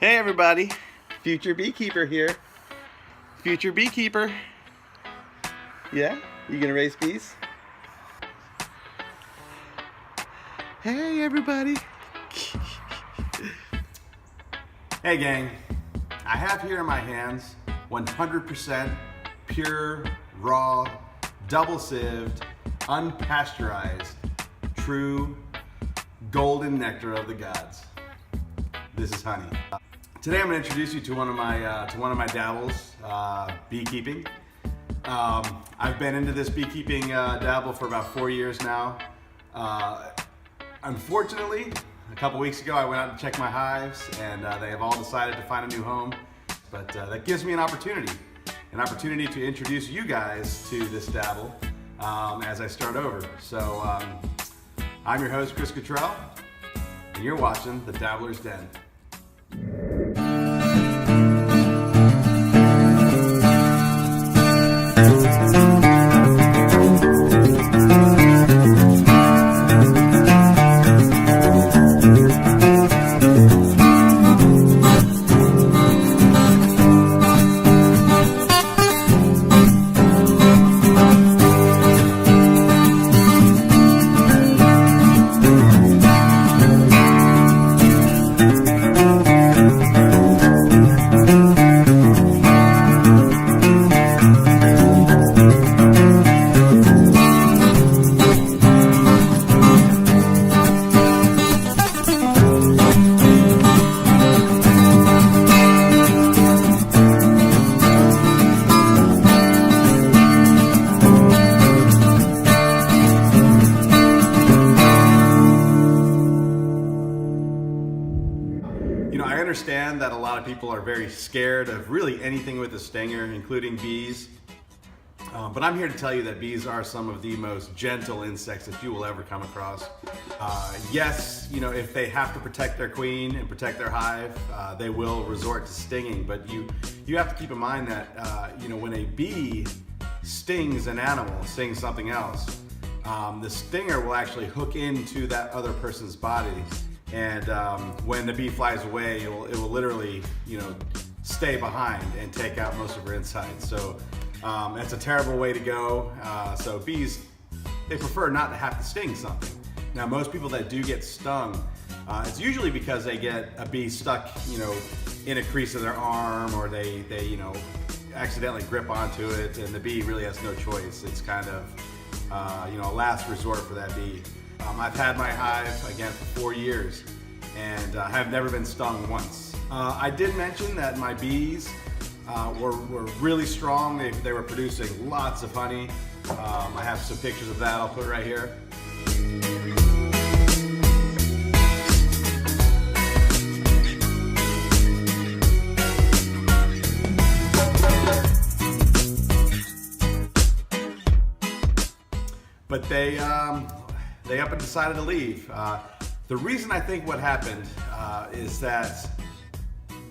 Hey everybody, future beekeeper here. Future beekeeper. Yeah? You gonna raise bees? Hey everybody. Hey gang, I have here in my hands 100% pure, raw, double sieved, unpasteurized, true golden nectar of the gods. This is honey. Today I'm going to introduce you to one of my dabbles, beekeeping. I've been into this beekeeping dabble for about 4 years now. Unfortunately, a couple weeks ago I went out to check my hives and they have all decided to find a new home. But that gives me an opportunity to introduce you guys to this dabble as I start over. So I'm your host, Chris Cottrell, and you're watching the Dabbler's Den. I understand that a lot of people are very scared of really anything with a stinger, including bees. But I'm here to tell you that bees are some of the most gentle insects that you will ever come across. Yes, if they have to protect their queen and protect their hive, they will resort to stinging. But you have to keep in mind that when a bee stings an animal, stings something else, the stinger will actually hook into that other person's body. And when the bee flies away, it will literally, stay behind and take out most of her insides. So it's a terrible way to go. So bees, they prefer not to have to sting something. Now, most people that do get stung, it's usually because they get a bee stuck, in a crease of their arm, or they accidentally grip onto it, and the bee really has no choice. It's kind of, a last resort for that bee. I've had my hive, again, for 4 years, and have never been stung once. I did mention that my bees were really strong. They were producing lots of honey. I have some pictures of that I'll put right here. But they up and decided to leave. The reason I think what happened is that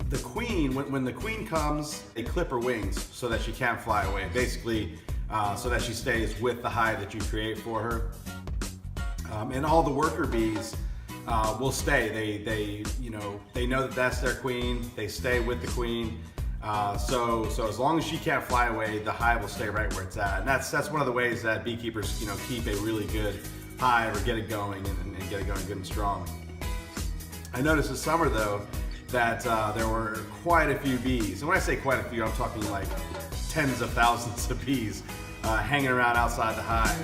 the queen, when the queen comes, they clip her wings so that she can't fly away. Basically, so that she stays with the hive that you create for her. And all the worker bees will stay. They know that that's their queen. They stay with the queen. So as long as she can't fly away, the hive will stay right where it's at. And that's one of the ways that beekeepers keep a really good hive, or get it going and get it going good and strong. I noticed this summer though that there were quite a few bees. And when I say quite a few, I'm talking like tens of thousands of bees hanging around outside the hive.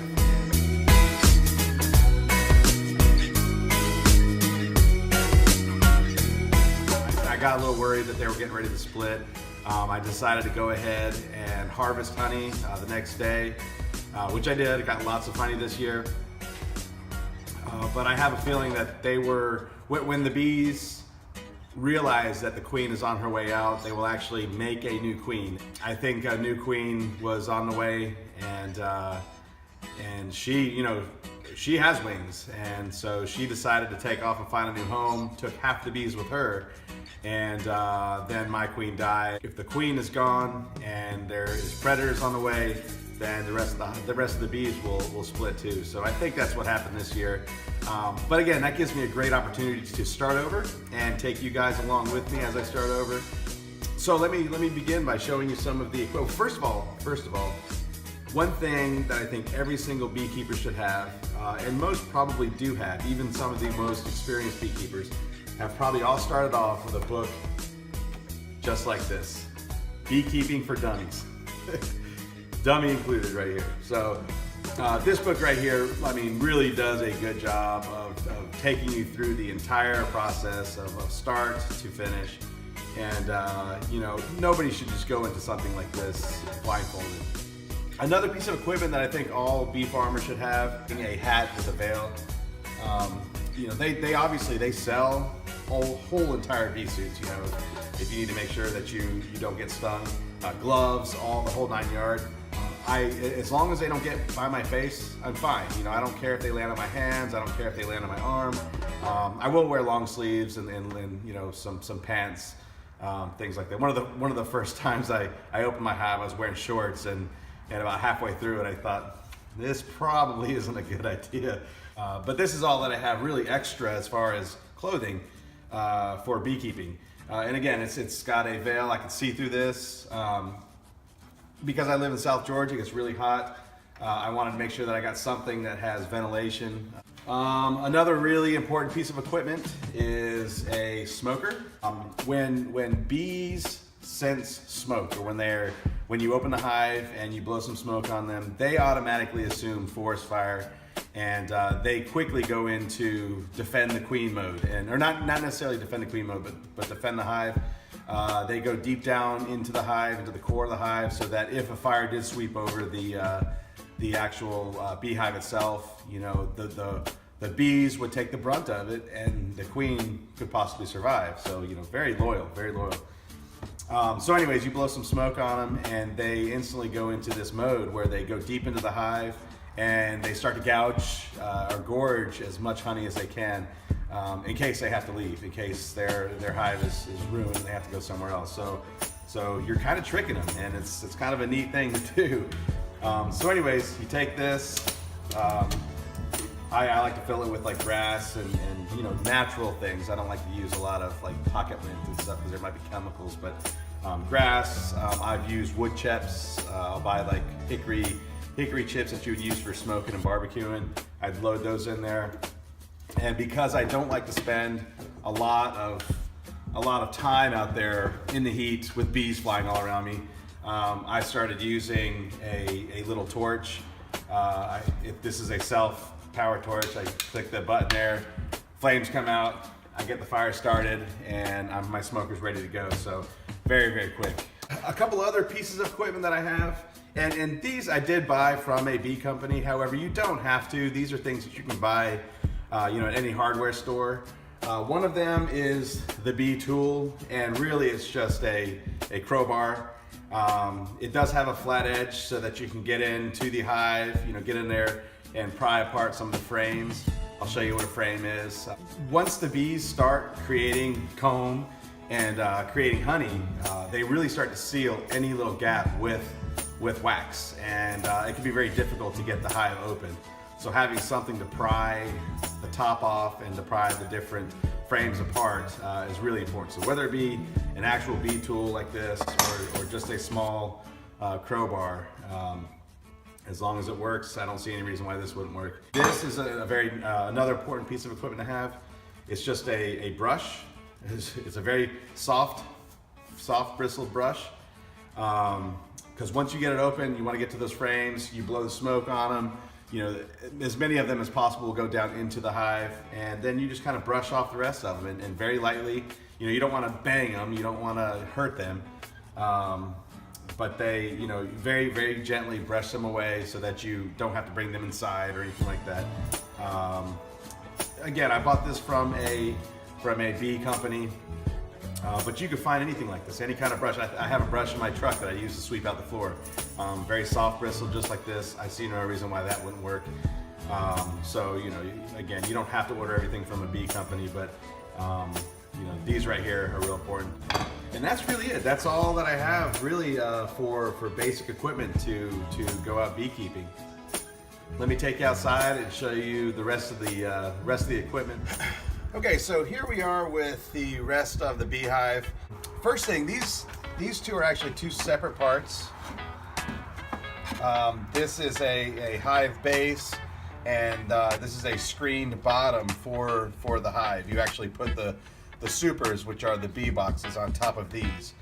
I got a little worried that they were getting ready to split. I decided to go ahead and harvest honey the next day, which I did. I got lots of honey this year. But I have a feeling that when the bees realize that the queen is on her way out, they will actually make a new queen. I think a new queen was on the way, and she has wings, and so she decided to take off and find a new home, took half the bees with her, and then my queen died. If the queen is gone and there is predators on the way, then the rest of the bees will split too. So I think that's what happened this year. But again, that gives me a great opportunity to start over and take you guys along with me as I start over. So let me begin by showing you some of the equipment. First of all, one thing that I think every single beekeeper should have, and most probably do have, even some of the most experienced beekeepers, have probably all started off with a book just like this, Beekeeping for Dummies. Dummy included right here. So this book right here, I mean, really does a good job of taking you through the entire process of start to finish. And you know, nobody should just go into something like this blindfolded. Another piece of equipment that I think all bee farmers should have, a hat with a veil. You know, they obviously sell whole entire bee suits. You know, if you need to make sure that you don't get stung, gloves, the whole 9 yards. As long as they don't get by my face, I'm fine. You know, I don't care if they land on my hands. I don't care if they land on my arm. I will wear long sleeves and you know, some pants, things like that. One of the first times I opened my hive, I was wearing shorts, and about halfway through it, I thought, this probably isn't a good idea. But this is all that I have really extra as far as clothing for beekeeping. And again, it's got a veil. I can see through this. Because I live in South Georgia, it's really hot. I wanted to make sure that I got something that has ventilation. Another really important piece of equipment is a smoker. When bees sense smoke, or when you open the hive and you blow some smoke on them, they automatically assume forest fire, and they quickly go into defend the queen mode, or not necessarily defend the queen mode, but defend the hive. They go deep down into the hive, into the core of the hive, so that if a fire did sweep over the actual beehive itself, you know, the bees would take the brunt of it, and the queen could possibly survive. So, you know, very loyal, very loyal. So anyways, you blow some smoke on them, and they instantly go into this mode where they go deep into the hive, and they start to gouge or gorge as much honey as they can, in case they have to leave, in case their hive is ruined and they have to go somewhere else. So you're kind of tricking them, and it's kind of a neat thing to do. So anyways, you take this. I like to fill it with like grass and you know, natural things. I don't like to use a lot of like pocket lint and stuff because there might be chemicals, but grass. I've used wood chips. I'll buy like hickory chips that you would use for smoking and barbecuing. I'd load those in there. And because I don't like to spend a lot of time out there in the heat with bees flying all around me, I started using a little torch. If this is a self-power torch, I click the button there, flames come out, I get the fire started, and my smoker's ready to go. So very, very quick. A couple other pieces of equipment that I have, and these I did buy from a bee company. However, you don't have to. These are things that you can buy you know, at any hardware store. One of them is the bee tool, and really it's just a crowbar. It does have a flat edge so that you can get into the hive, you know, get in there and pry apart some of the frames. I'll show you what a frame is. Once the bees start creating comb and creating honey, they really start to seal any little gap with wax, and it can be very difficult to get the hive open. So having something to pry the top off and to pry the different frames apart is really important. So whether it be an actual bee tool like this or just a small crowbar, as long as it works, I don't see any reason why this wouldn't work. This is another important piece of equipment to have. It's just a brush. It's a very soft bristled brush. Because once you get it open, you want to get to those frames, you blow the smoke on them. You know, as many of them as possible will go down into the hive, and then you just kind of brush off the rest of them, and very lightly. You know, you don't want to bang them, you don't want to hurt them, but they, you know, very, very gently brush them away so that you don't have to bring them inside or anything like that. Again, I bought this from a bee company, but you can find anything like this, any kind of brush. I have a brush in my truck that I use to sweep out the floor. Very soft bristle, just like this. I see no reason why that wouldn't work. So, you know, again, you don't have to order everything from a bee company, but you know, these right here are real important. And that's really it. That's all that I have really for basic equipment to go out beekeeping. Let me take you outside and show you the rest of the equipment. Okay, so here we are with the rest of the beehive. First thing, these two are actually two separate parts. This is a hive base, and this is a screened bottom for the hive. You actually put the supers, which are the bee boxes, on top of these.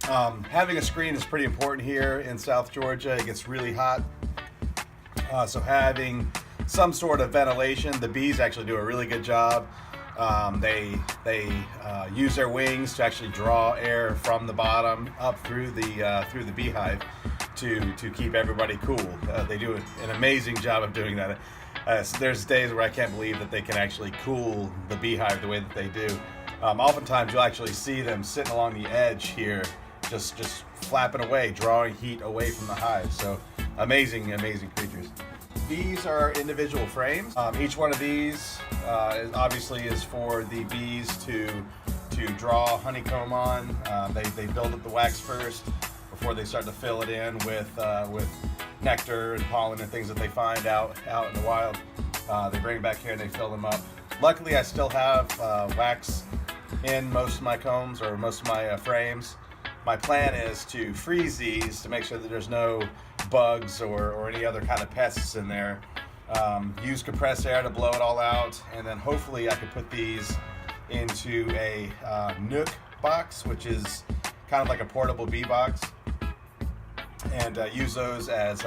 Having a screen is pretty important here in South Georgia. It gets really hot. So having some sort of ventilation, the bees actually do a really good job. They use their wings to actually draw air from the bottom up through the beehive to keep everybody cool. They do an amazing job of doing that. So there's days where I can't believe that they can actually cool the beehive the way that they do. Oftentimes you'll actually see them sitting along the edge here, just flapping away, drawing heat away from the hive. So amazing creatures. These are individual frames. Each one of these obviously is for the bees to draw honeycomb on. They build up the wax first before they start to fill it in with nectar and pollen and things that they find out in the wild. They bring it back here and they fill them up. Luckily, I still have wax in most of my combs, or most of my frames. My plan is to freeze these to make sure that there's no bugs or any other kind of pests in there. Use compressed air to blow it all out, and then hopefully I could put these into a Nook box, which is kind of like a portable bee box, and use those as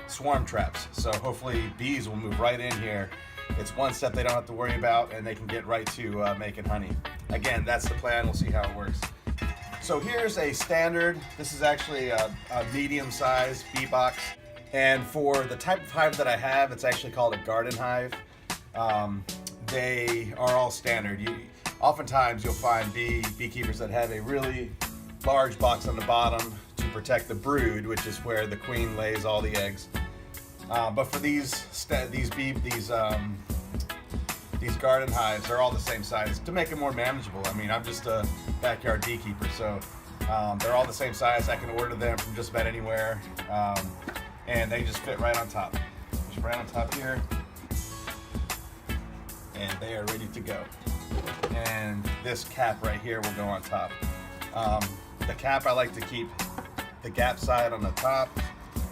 swarm traps. So hopefully bees will move right in here. It's one step they don't have to worry about, and they can get right to making honey. Again, that's the plan. We'll see how it works. So here's a standard. This is actually a medium-sized bee box. And for the type of hive that I have, it's actually called a garden hive. They are all standard. Oftentimes you'll find beekeepers that have a really large box on the bottom to protect the brood, which is where the queen lays all the eggs. But for these garden hives, they're all the same size to make it more manageable. I mean, I'm just a backyard beekeeper, so they're all the same size. I can order them from just about anywhere, and they just fit right on top. Just right on top here, and they are ready to go. And this cap right here will go on top. The cap, I like to keep the gap side on the top.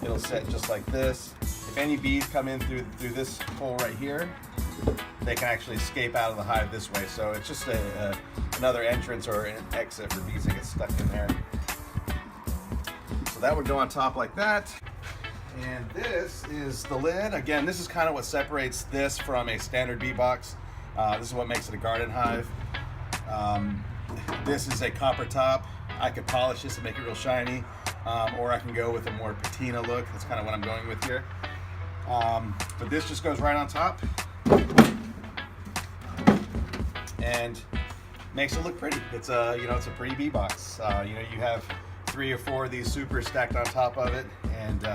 It'll sit just like this. If any bees come in through this hole right here, they can actually escape out of the hive this way. So it's just another entrance or an exit for bees that get stuck in there. So that would go on top like that. And this is the lid. Again, this is kind of what separates this from a standard bee box. This is what makes it a garden hive. This is a copper top. I could polish this and make it real shiny, or I can go with a more patina look. That's kind of what I'm going with here. But this just goes right on top and makes it look pretty. It's a pretty bee box. You have 3 or 4 of these supers stacked on top of it, and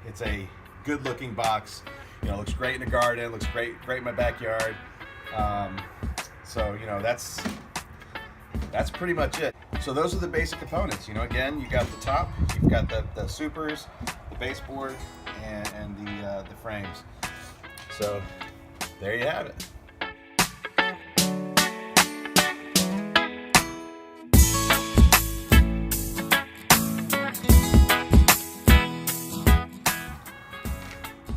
it's a good looking box. It looks great in the garden, looks great in my backyard. So that's pretty much it. So those are the basic components. Again, you got the top, you've got the supers, the baseboard, and the frames. So there you have it.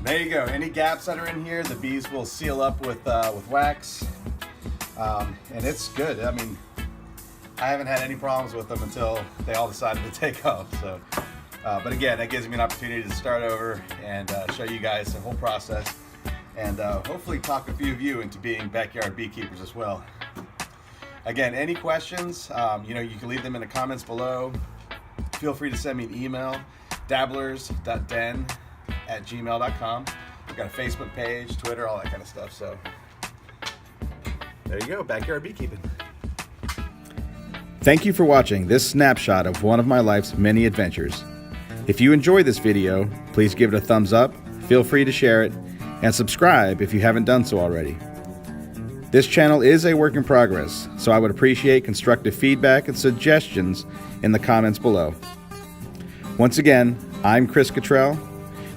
There you go. Any gaps that are in here, the bees will seal up with wax, and it's good. I mean, I haven't had any problems with them until they all decided to take off. So, but again, that gives me an opportunity to start over and show you guys the whole process, and hopefully talk a few of you into being backyard beekeepers as well. Again, any questions, you can leave them in the comments below. Feel free to send me an email, dabblers.den @gmail.com. We've got a Facebook page, Twitter, all that kind of stuff. So there you go, backyard beekeeping. Thank you for watching this snapshot of one of my life's many adventures. If you enjoyed this video, please give it a thumbs up, feel free to share it, and subscribe if you haven't done so already. This channel is a work in progress, so I would appreciate constructive feedback and suggestions in the comments below. Once again, I'm Chris Cottrell.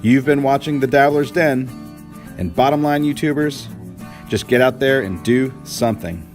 You've been watching the Dabbler's Den, and bottom line, YouTubers, just get out there and do something.